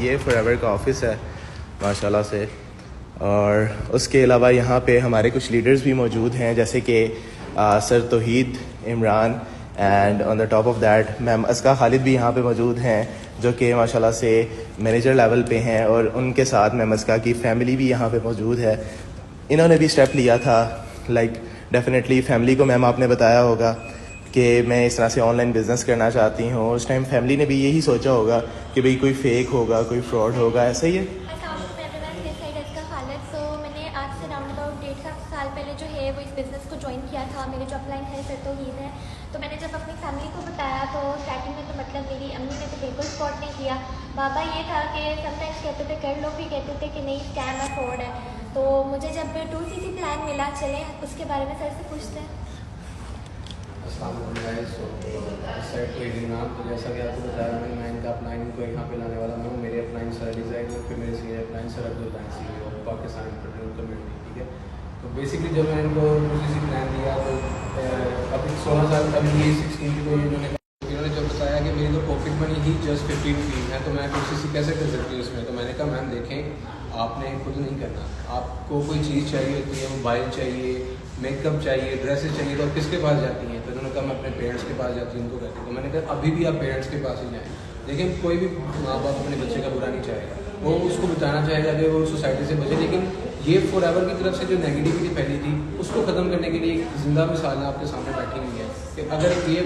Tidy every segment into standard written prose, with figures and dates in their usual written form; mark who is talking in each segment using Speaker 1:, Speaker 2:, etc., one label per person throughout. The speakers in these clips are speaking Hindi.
Speaker 1: ये फॉरएवर का ऑफिस है माशाल्लाह से। और उसके अलावा यहाँ पे हमारे कुछ लीडर्स भी मौजूद हैं, जैसे कि sir Tauheed Imran, and on the top of that ma'am Aska Khalid भी यहाँ पे मौजूद हैं, जो कि माशाल्लाह से मैनेजर लेवल पे हैं। और उनके साथ मैम अस्का की फ़ैमिली भी यहाँ पे मौजूद है। इन्होंने भी स्टेप लिया था, लाइक डेफिनेटली फैमिली को मैम आपने बताया होगा कि मैं इस तरह से ऑनलाइन बिज़नेस करना चाहती हूँ। उस टाइम फैमिली ने भी यही सोचा होगा कि भाई कोई फेक होगा, कोई फ्रॉड होगा, ऐसा ही है।
Speaker 2: मैंने आज से राउंड अबाउट 1.5 साल पहले जो है वो इस बिज़नेस को ज्वाइन किया था। मेरे जो अपलाइन है सर तौहीद है। तो मैंने जब अपनी फैमिली को बताया तो स्टार्टिंग में तो मतलब मेरी अम्मी ने तो बिल्कुल सपोर्ट नहीं किया। पापा ये था कि समटाइम्स कहते थे कर लो, फिर कहते थे कि नहीं स्कैम है, फ्रॉड है। तो मुझे जब 2cc प्लान मिला, चले उसके बारे में सर से पूछते हैं।
Speaker 3: तो जैसा कि आपको बताया मैं इनका अपलाइन को यहाँ पे लाने वाला हूँ। मेरे अपलाइन सर डिज़ाइनर, फिर मेरे senior upline sir Abdul CEO Pakistan entrepreneur community, ठीक है। तो बेसिकली जब मैं इनको 2cc प्लान दिया तो अभी 16 साल अभी ये 16 की, तो इन्होंने जब बताया कि मेरी तो प्रॉफिट मनी ही जस्ट 15 रुपीज़ है, तो मैं 2cc कैसे कर सकती हूँ इसमें। तो मैंने कहा मैम देखें, आपने खुद नहीं करना, आपको कोई चीज़ चाहिए होती है, मोबाइल चाहिए, मेकअप चाहिए, ड्रेसेस चाहिए, तो आप किसके पास जाती हैं। तो उन्होंने कहा मैं अपने पेरेंट्स के पास जाती हूँ, उनको कहती हूँ। तो मैंने कहा अभी भी आप पेरेंट्स के पास ही जाएँ। लेकिन कोई भी माँ बाप अपने बच्चे का बुरा नहीं चाहेगा, वो उसको बताना चाहेगा कि वो सोसाइटी से बचे। लेकिन ये फॉरएवर की तरफ से जो नेगेटिविटी फैली थी उसको ख़त्म करने के लिए एक जिंदा मिसाल आपके सामने बैठी हुई है कि अगर ये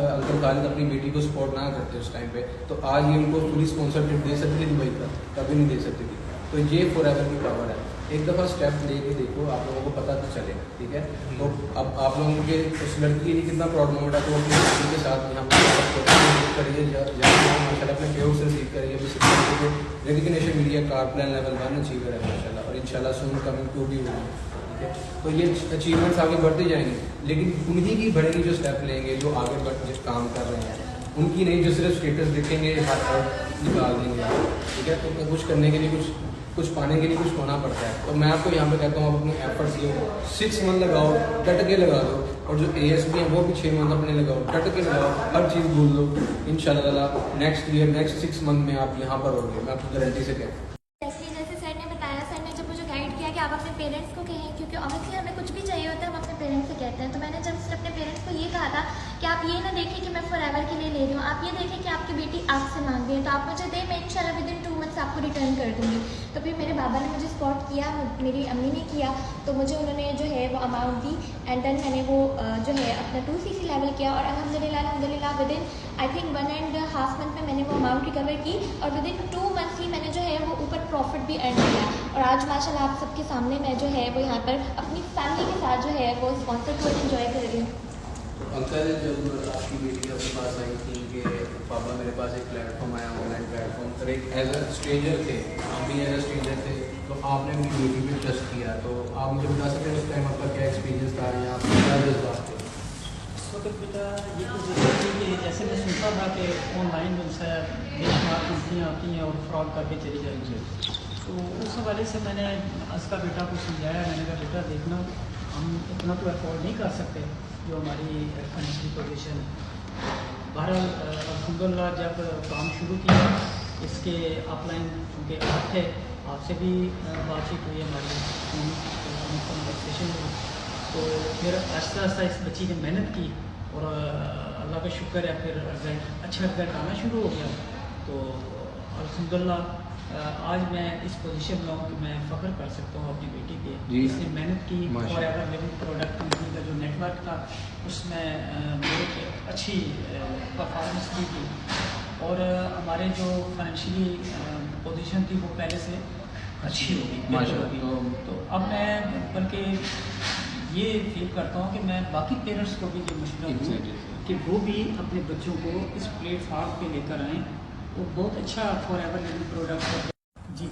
Speaker 3: अंकल खालिद अपनी बेटी को सपोर्ट ना करते उस टाइम पे, तो आज ये उनको पूरी स्पॉन्सरशिप दे सकती थी दुबई का, कभी नहीं दे सकती थी। तो ये फॉरएवर की पावर है। एक दफ़ा स्टेप लेके देखो, आप लोगों को पता तो चलेगा, ठीक है। तो अब आप लोगों के उस लड़की के लिए कितना प्राउड मोमेंट है, तो अपनी फैमिली के साथ यहाँ पर करिए, माशाल्लाह अपने पेड़ से सीख करिए। रेकग्निशन मीडिया का प्लान लेवल 1 अचीवर है माशाल्लाह, और इंशाल्लाह सून कमिंग 2 भी होगी, ठीक है। तो ये अचीवमेंट्स आगे बढ़ते जाएंगे, लेकिन उन्हीं की बढ़ेगी जो स्टेप लेंगे, जो आगे बढ़ काम कर रहे हैं, उनकी नहीं जो सिर्फ स्टेटस देखेंगे हाथ निकाल देंगे, ठीक है। तो कुछ करने के लिए कुछ पाने के लिए कुछ होना पड़ता है। तो मैं आपको यहाँ पे कहता हूँ आप अपने एफर्ट्स लो, 6 मंथ लगाओ, डट के लगा दो। और जो ASB हैं वो भी 6 मंथ अपने लगाओ, डट के लगाओ, हर चीज़ भूल लो। इंशाल्लाह नेक्स्ट ईयर, नेक्स्ट 6 मंथ में आप यहाँ पर होंगे, मैं आपको गारंटी से कहता हूँ।
Speaker 2: जैसे सर ने बताया, सर ने जब मुझे गाइड किया कि आप अपने पेरेंट्स को कहें, क्योंकि ऑब्वियसली हमें कुछ भी चाहिए होता है हम अपने पेरेंट्स से कहते हैं। तो मैंने जब सिर्फ अपने पेरेंट्स को ये कहा था कि आप ये ना देखें कि मैं फॉरएवर के लिए ले रही हूँ, आप ये देखें कि आपकी बेटी आपसे मांग रही है, तो आप मुझे दें, मैं इंशाल्लाह विदिन 2 मंथ्स आपको रिटर्न कर दूँगी। तो फिर मेरे बाबा ने मुझे सपोर्ट किया, मेरी अम्मी ने किया, तो मुझे उन्होंने जो है वो अमाउंट दी। एंड देन मैंने वो जो है अपना 2cc लेवल किया, और अल्हम्दुलिल्लाह विदिन आई थिंक 1.5 मंथ में मैंने वो अमाउंट रिकवर की, और विदिन 2 मंथ्स ही मैंने जो है वो ऊपर प्रॉफिट भी अर्न किया। और आज माशाल्लाह आप सबके सामने मैं जो है वो यहाँ पर अपनी फैमिली के साथ जो है वो स्पॉन्सर कोर्स एंजॉय कर रही हूँ।
Speaker 3: तो अंकल जब आपकी बेटी अपने पास आई थी कि पापा मेरे पास एक प्लेटफॉर्म आया, ऑनलाइन प्लेटफॉर्म पर, एक एज अ स्ट्रेंजर थे, आप भी एज अ स्ट्रेंजर थे, तो आपने अपनी बेटी पे ट्रस्ट किया। तो आप मुझे बता सकते हैं उस टाइम आपका क्या एक्सपीरियंस था या आपका क्या जज्बात थे?
Speaker 4: तो बेटा ये तो जैसे कि जैसे मैं सुनता था कि ऑनलाइन जो है बेशुमार कंपनियाँ आती हैं और फ्रॉड करके चली जाएंगी, तो उस हवाले से मैंने उसका बेटा को समझाया। मैंने कहा बेटा देखना, हम इतना तो अफोर्ड नहीं कर सकते जो हमारी फाइनेंशियल पोजीशन। बहरहाल अल्हम्दुलिल्लाह जब काम शुरू किया, इसके अपलाइन उनके आप थे, आपसे भी बातचीत हुई हमारी, कन्वर्सेशन हुई। तो फिर आहिस्ता आहिस्ता इस बच्ची ने मेहनत की, और अल्लाह का शुक्र है फिर रिजल्ट अच्छा रिजल्ट आना शुरू हो गया। तो अल्हम्दुलिल्लाह आज मैं इस पोजीशन में हूँ कि मैं फ़ख्र कर सकता हूँ अपनी बेटी पे। इसने मेहनत की, और अगर लिविंग प्रोडक्ट कंपनी का जो नेटवर्क था उसमें बहुत अच्छी परफॉर्मेंस भी की, और हमारे जो फाइनेंशियली पोजीशन थी वो पहले से अच्छी होगी। तो अब मैं बल्कि ये फील करता हूँ कि मैं बाकी पेरेंट्स को भी जो मशवरा दूँ कि वो भी अपने बच्चों को इस प्लेटफार्म पे लेकर आएँ। वो बहुत अच्छा फॉरएवर लिविंग प्रोडक्ट है जी।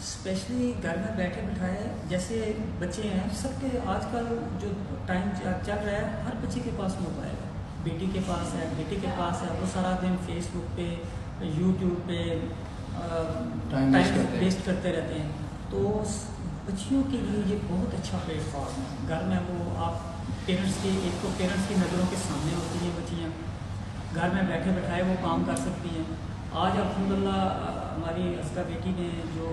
Speaker 4: स्पेशली घर में बैठे बिठाए जैसे बच्चे हैं, सबके आजकल जो टाइम चल रहा है, हर बच्चे के पास मोबाइल है, बेटी के पास है, बेटे के पास है। वो सारा दिन फेसबुक पे, यूट्यूब पे टाइम वेस्ट करते रहते हैं। तो बच्चियों के लिए ये बहुत अच्छा प्लेटफॉर्म है। घर में वो आप पेरेंट्स की, एक तो पेरेंट्स की नज़रों के सामने होती है बच्चियाँ, घर में बैठे बैठाए वो काम कर सकती हैं। आज अल्हम्दुलिल्लाह हमारी अस्का बेटी ने जो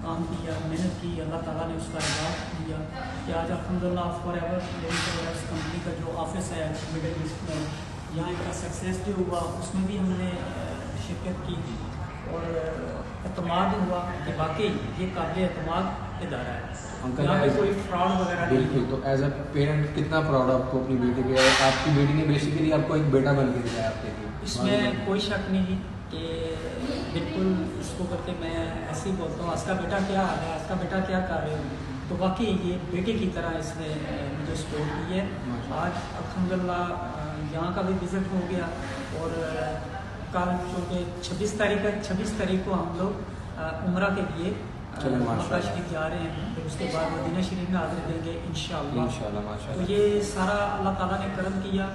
Speaker 4: काम किया, मेहनत की, अल्लाह ताला ने उसका रिवाज दिया कि आज अल्हम्दुलिल्लाह फॉरएवर लिविंग प्रोडक्ट्स कंपनी का जो ऑफिस है मिडिल ईस्ट में, यहाँ इनका सक्सेस जो हुआ उसमें भी हमने शिरकत की और एतमाद हुआ कि वाकई ये काबिल एतमाद इदारा है,
Speaker 3: अंकल
Speaker 4: यहाँ पे कोई फ्रॉड वगैरह नहीं
Speaker 3: बिल्कुल।
Speaker 4: है।
Speaker 3: तो एज अ पेरेंट कितना प्राउड आपको अपनी बेटी पे है? आपकी बेटी ने बेसिकली आपको एक बेटा बन के दिया है आपके लिए।
Speaker 4: इसमें कोई शक नहीं कि बिल्कुल इसको करके मैं ऐसे ही बोलता हूँ, अस्का बेटा क्या हाल है, अस्का बेटा क्या कर रहे हो, तो वाकई ये बेटे की तरह इसने मुझे सपोर्ट की है। आज अल्हम्दुलिल्लाह यहाँ का भी विज़िट हो गया और कल चूँकि 26 तारीख को हम लोग उम्रा के लिए
Speaker 3: चलो
Speaker 4: मक्का
Speaker 3: माशाल्लाह।
Speaker 4: शरीफ जा रहे हैं, फिर उसके बाद मदीना शरीफ में हाज़िरी देंगे इंशाअल्लाह।
Speaker 3: इंशाल्लाह
Speaker 4: तो
Speaker 3: माशाल्लाह।
Speaker 4: ये सारा अल्लाह ताला ने करम किया,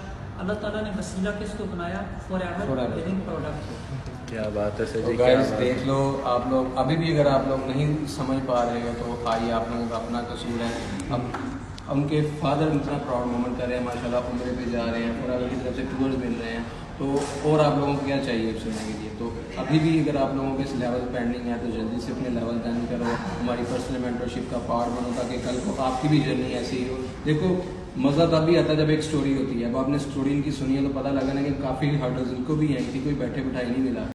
Speaker 4: अल्लाह ताला ने वसीला किसको बनाया, फॉरएवर
Speaker 3: Forever।
Speaker 4: लिविंग प्रोडक्ट को।
Speaker 1: क्या बात है सर
Speaker 3: तो
Speaker 1: जी, क्या
Speaker 3: गाइस
Speaker 1: बात
Speaker 3: देख लो, आप लोग अभी भी अगर आप लोग नहीं समझ पा रहे हो तो आइए, आप लोगों का अपना कसूर है। अब उनके फादर इतना प्राउड मोमेंट कर रहे हैं माशाल्लाह, उम्रे पे जा रहे हैं, फॉरएवर की तरफ से टूर्स मिल रहे हैं, तो और आप लोगों को क्या चाहिए सुनने के लिए? तो अभी भी अगर आप लोगों के इस लेवल पेंडिंग है तो जल्दी से अपने लेवल डन करो, हमारी पर्सनल मेंटरशिप का पार्ट बनो, ताकि कल को आपकी भी जर्नी ऐसी ही हो। देखो मज़ा तभी आता है जब एक स्टोरी होती है। अब आपने स्टोरी इनकी सुनी है तो पता लगा ना कि काफ़ी हर्डल्स इनको भी हैं, किसी कोई बैठे बिठाई नहीं मिला।